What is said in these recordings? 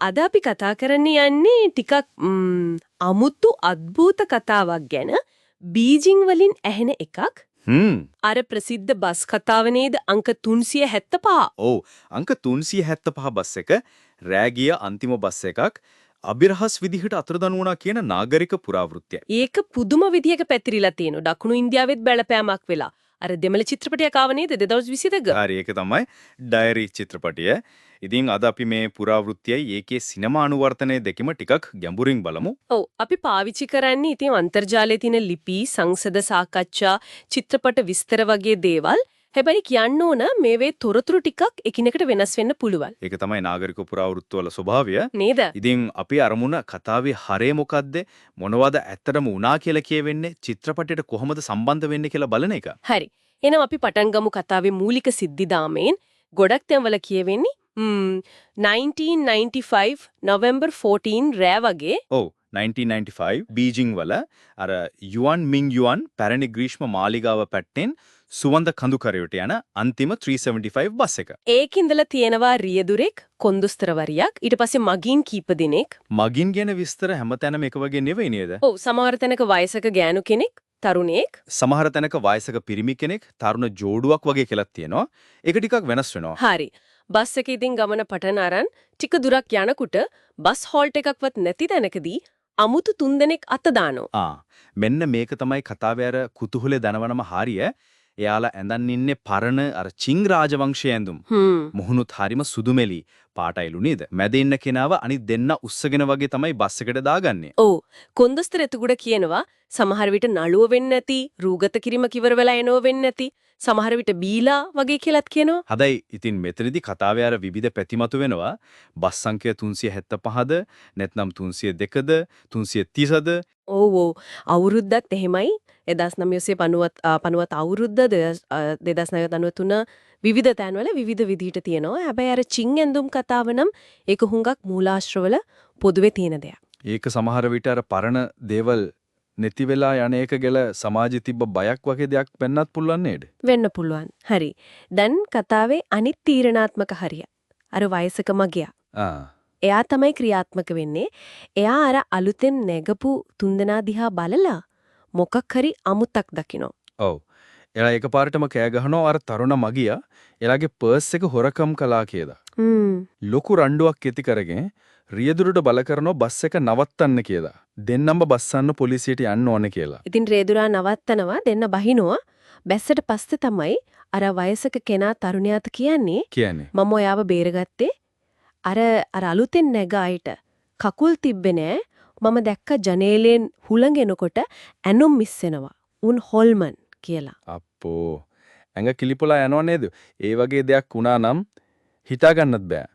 අද අපි කතා කරන්න යන්නේ ටිකක් අමුතු අద్భుත කතාවක් ගැන. බීජිං වලින් ඇහෙන එකක්. අර ප්‍රසිද්ධ බස් කතාව නේද? අංක 375. ඔව් අංක 375 බස් එක රෑගිය අන්තිම බස් එකක් අභිරහස් විදිහට අතුරුදන් වුණා කියන නාගරික පුරාවෘත්තය. ඒක පුදුම විදිහක පැතිරිලා තියෙනවා. දකුණු ඉන්දියාවෙත් බලපෑමක් වෙලා. අර දෙමළ චිත්‍රපටයක් ආව නේද 2022? හරි ඒක තමයි ඩයරි චිත්‍රපටය. ඉතින් අද අපි මේ පුරාවෘත්තයයි ඒකේ සිනමා අනුවර්තනය දෙකම ටිකක් ගැඹුරින් බලමු. ඔව් අපි පාවිච්චි කරන්නේ ඉතින් අන්තර්ජාලයේ තියෙන ලිපි, සංසද සාකච්ඡා, චිත්‍රපට විස්තර වගේ දේවල්. හැබැයි කියන්න ඕන මේවේ තොරතුරු ටිකක් එකිනෙකට වෙනස් වෙන්න පුළුවන්. ඒක තමයි නාගරික පුරාවෘත්තවල ස්වභාවය. නේද? ඉතින් අපි අරමුණ කතාවේ හරය මොකද්ද? මොනවද ඇත්තටම වුණා කියලා කියවෙන්නේ? චිත්‍රපටයට කොහොමද සම්බන්ධ වෙන්නේ කියලා බලන එක. හරි. එහෙනම් අපි පටන් ගමු කතාවේ මූලික සිද්ධිදාමයෙන්. ගොඩක් තැන්වල කියවෙන්නේ 1995 November 14 රෑ වගේ. ඔව් 1995 බීජිං වල අර යුවන් මින් යුවන් පැරණි ග්‍රීෂ්ම මාලිගාව පැත්තෙන් සුවඳ කඳුකරයට යන අන්තිම 375 බස් එක. ඒකින්දලා තියෙනවා රියදුරෙක්, කොන්දොස්තරවරියක්, ඊට පස්සේ මගින් කීප දෙනෙක්. මගින් ගැන විස්තර හැමතැනම එක වගේ නෙවෙයි නේද? ඔව් සමහර තැනක වයසක ගෑනු කෙනෙක්, තරුණයෙක්. සමහර තැනක වයසක පිරිමි කෙනෙක්, තරුණ ජෝඩුවක් වගේ කියලා තියෙනවා. ඒක ටිකක් වෙනස් වෙනවා. හරි. බස් එකේ ඉතින් ගමන පටන් අරන් ටික දුරක් යනකොට බස් හෝල්ට් එකක්වත් නැති තැනකදී අමුතු 3 දෙනෙක් අත දානවා. මෙන්න මේක තමයි කතාවේ අර කුතුහලේ දනවනම හරිය. එයාලා ඇඳන් ඉන්නේ පරණ අර චිං රාජවංශයේ ඇඳුම්. මුහුණුත් හරිම සුදුමෙලි පාටයිලු නේද? මැද ඉන්න කෙනාව අනිත් දෙන්න උස්සගෙන වගේ තමයි බස් එකට දාගන්නේ. ඔව්. කොන්දොස්තර එතකොට කියනවා සමහර විට නළුව වෙන්නේ නැති, රූගත කිරීම කිවර වෙලා එනව වෙන්නේ නැති, සමහර විට බීලා වගේ කියලාත් කියනවා. හදයි ඉතින් මෙතනදී කතාවේ අර විවිධ පැතිමතු වෙනවා. බස් සංඛ්‍ය 375ද නැත්නම් 302ද 330ද. ඔව් අවුරුද්දත් එහෙමයි. 1950 අවුරුද්ද 2093 විවිධ තැන්වල විවිධ විදිහට තියෙනවා. හැබැයි අර චිං ඇඳුම් කතාව නම් ඒක හුඟක් මූලාශ්‍රවල පොදුවේ තියෙන දෙයක්. ඒක සමහර විට අර පරණ දේවල් නැති වෙලා යන එක ගැල සමාජෙ තිබ්බ බයක් වගේ දෙයක් වෙන්නත් පුළුවන් නේද? වෙන්න පුළුවන්. හරි. දැන් කතාවේ අනිත් තීරණාත්මක හරිය. අර වයසක මගියා. එයා තමයි ක්‍රියාත්මක වෙන්නේ. එයා අර අලුතෙන් නැගපු තුන්දෙනා දිහා බලලා මොකක් හරි අමුත්තක් දකිනවා. ඔව්. එයා එකපාරටම කෑ ගහනවා අර තරුණ මගියා එයාගේ පර්ස් එක හොරකම් කළා කියලා. ලොකු රණ්ඩුවක් ඇති කරගෙන රියදුරට බල කරනවා බස් එක නවත්තන්න කියලා. දෙන්නම බස්සන්න පොලිසියට යන්න ඕනේ කියලා. ඉතින් රියදුරා නවත්තනවා දෙන්න බහිනවා. බැස්සට පස්සේ තමයි අර වයසක කෙනා තරුණයාට කියන්නේ මම ඔයාව බේරගත්තේ අර අලුතෙන් නැග අයට කකුල් තිබ්බේ නෑ. මම දැක්ක ජනේලෙන් හුළඟෙනකොට ඇනුම් මිස්සෙනවා. උන් හොල්මන් කියලා. අප්පෝ ඇඟ කිලිපොලා යනව නේද? ඒ වගේ දෙයක් වුණා නම් හිතා ගන්නත් බෑ.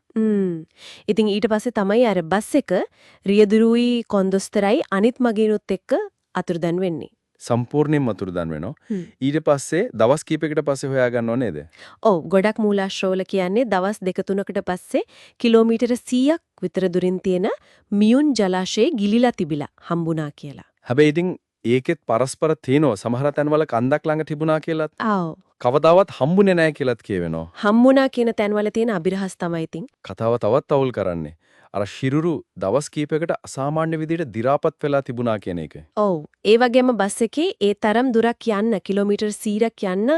ඉතින් ඊට පස්සේ තමයි අර බස් එක රියදුරුයි කොන්දොස්තරයි අනිත් මගිනුත් එක්ක අතුරුදන් වෙන්නේ. සම්පූර්ණයෙන්ම අතුරුදන් වෙනවා. ඊට පස්සේ දවස් කීපයකට පස්සේ හොයාගන්නව නේද? ඔව් ගොඩක් මූලාශ්‍රවල කියන්නේ දවස් 2-3කට පස්සේ කිලෝමීටර 100ක් විතර දුරින් තියෙන මියුන් ජලාශයේ ගිලිලා තිබිලා හම්බුණා කියලා. හැබැයි ඉතින් ඒකෙත් පරස්පර තියෙනවා. සමහර තැන්වල කන්දක් ළඟ තිබුණා කියලාත්. ආව්. කවදාවත් හම්බුනේ නැහැ කියලාත් කියවෙනවා. හම්බුණා කියන තැන්වල තියෙන අභිරහස් තමයි ඉතින්. කතාව තවත් අවුල් කරන්නේ. අර ශිරුරු දවස් කීපයකට අසාමාන්‍ය විදිහට දි รา පත් වෙලා තිබුණා කියන එක. ඔව්. ඒ වගේම බස් එකේ ඒ තරම් දුරක් යන්න කිලෝමීටර් 100ක් යන්න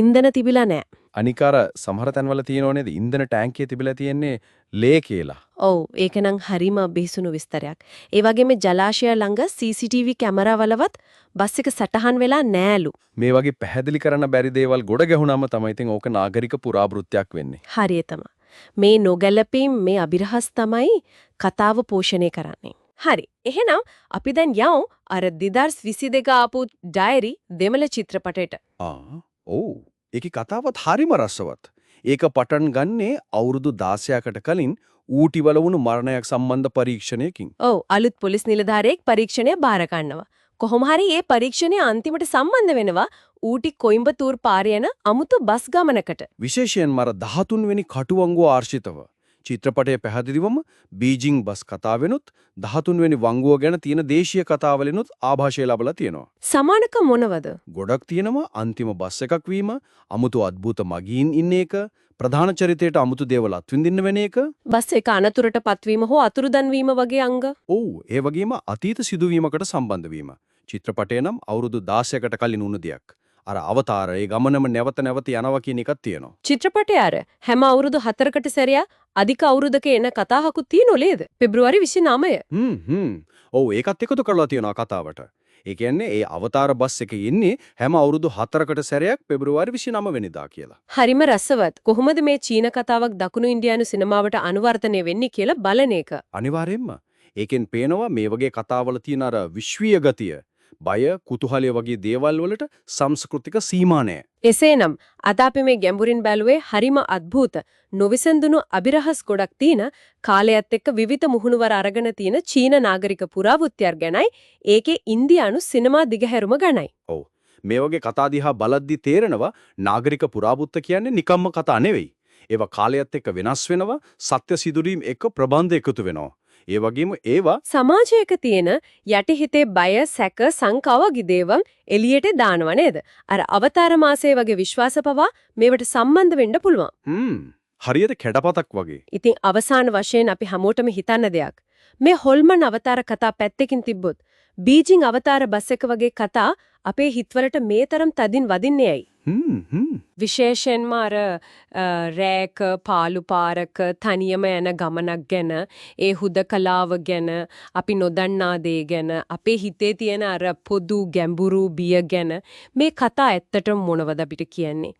ඉන්ධන තිබිලා නැහැ. අනික අර සමහර තැන්වල තියෙනව නේද ඉන්ධන ටැංකිය තිබිලා තියෙන්නේ ලේ කියලා. ඔව් ඒක නම් හරිම බිහිසුණු විස්තරයක්. ඒ වගේම ජලාශය ළඟ CCTV කැමරාවලවත් බස් එක සටහන් වෙලා නෑලු. මේ වගේ පැහැදිලි කරන්න බැරි දේවල් ගොඩ ගැහුණාම තමයි ඉතින් ඕක නාගරික පුරාවෘත්තයක් වෙන්නේ. හරියටම. මේ නොගැලපීම් මේ අභිරහස් තමයි කතාව පෝෂණය කරන්නේ. හරි. එහෙනම් අපි දැන් යමු අර 2022 ආපු ඩයරි දෙමළ චිත්‍රපටයට. ඔව්. ඒකේ කතාවත් හරිම රසවත්. ඒක පටන් ගන්නේ අවුරුදු 16කට කලින් ඌටිවල වුණු මරණයක් සම්බන්ධ පරීක්ෂණයකින්. ඔව් අලුත් පොලිස් නිලධාරියෙක් පරීක්ෂණය බාර ගන්නවා. කොහොම හරි මේ පරීක්ෂණය අන්තිමට සම්බන්ධ වෙනවා ඌටි කොයිම්බතූර් පාරේ යන අමුතු බස් ගමනකට. විශේෂයෙන්ම අර 13 වෙනි කටුවංගුව ආශ්‍රිතව චිත්‍රපටයේ පැහැදිලිවම බීජිං බස් කතාවෙනුත් 13 වෙනි වංගුව ගැන තියෙන දේශීය කතාවලිනුත් ආభాෂය ලැබලා තියෙනවා. සමානකම් මොනවද? ගොඩක් තියෙනවා අන්තිම බස් එකක් වීම, අමුතු අద్భుත මගීන් ඉන්න එක, ප්‍රධාන චරිතයට අමුතු දේවල් අත්විඳින්න වෙන එක. බස් එක අනතුරට පත්වීම හෝ අතුරුදන් වීම වගේ අංග. ඔව්, ඒ වගේම අතීත සිදුවීමකට සම්බන්ධ වීම. චිත්‍රපටය නම් අවුරුදු 16කට කලින් වුණ දෙයක්. අර අවතාර ඒ ගමනම නැවත නැවත යනවා කියන එකක් තියෙනවා. චිත්‍රපටය අර හැම අවුරුදු 4කට සැරයක් අධික අවුරුදක එන කතාහකුත් තියෙනු නේද? පෙබ්‍රුවාරි 29. ඔව්, ඒකත් එකතු කරලා තියෙනවා කතාවට. ඒ කියන්නේ ඒ අවතාර බස් එකේ ඉන්නේ හැම අවුරුදු 4කට සැරයක් පෙබ්‍රුවාරි 29 වෙනිදා කියලා. හරිම රසවත්. කොහොමද මේ චීන කතාවක් දකුණු ඉන්දියානු සිනමාවට අනුවර්තනය වෙන්නේ කියලා බලන එක. අනිවාර්යයෙන්ම. ඒකෙන් පේනවා මේ වගේ කතාවල තියෙන අර විශ්වීය ගතිය, බය, කුතුහලය වගේ දේවල් වලට සංස්කෘතික සීමා නැහැ. එසේනම් අද අපි මේ ගැඹුරින් බැලුවේ හරිම අద్భుත නොවිසඳුණු අභිරහස් ගොඩක් තියෙන කාලයත් එක්ක විවිධ මුහුණුවර අරගෙන තියෙන චීන නාගරික පුරාවෘත්තයන් ගැනයි ඒකේ ඉන්දියානු සිනමා දිගහැරුම ගැනයි. ඔව්. මේ වගේ කතා දිහා බලද්දි තේරෙනවා නාගරික පුරාවෘත්ත කියන්නේ නිකම්ම කතා නෙවෙයි. ඒවා කාලයත් එක්ක වෙනස් වෙනවා, සත්‍ය සිදුවීම් එක්ක ප්‍රබන්ධ එකතු වෙනවා. ඒ වගේම ඒවා සමාජයක තියෙන යටිහිතේ බය, සැක, සංකා වගේ දේවල් එළියට දානව නේද? අර අවතාර මාසයේ වගේ විශ්වාස පවා මේවට සම්බන්ධ වෙන්න පුළුවන්. හරියට කැඩපතක් වගේ. ඉතින් අවසාන වශයෙන් අපි හැමෝටම හිතන්න දෙයක්. මේ හොල්මන් අවතාර කතා පැත්තකින් තිබ්බොත් බීජිං අවතාර බස් එක වගේ කතා අපේ හිතවලට මේ තරම් තදින් වදින්නේ ඇයි? විශේෂයෙන්ම අර රෑක පාළු පාරක තනියම යන ගමනක් ගැන, ඒ හුදකලාව ගැන, අපි නොදන්නා දේ ගැන, අපේ හිතේ තියෙන අර පොදු ගැඹුරු බිය ගැන මේ කතා ඇත්තටම මොනවද අපිට කියන්නේ?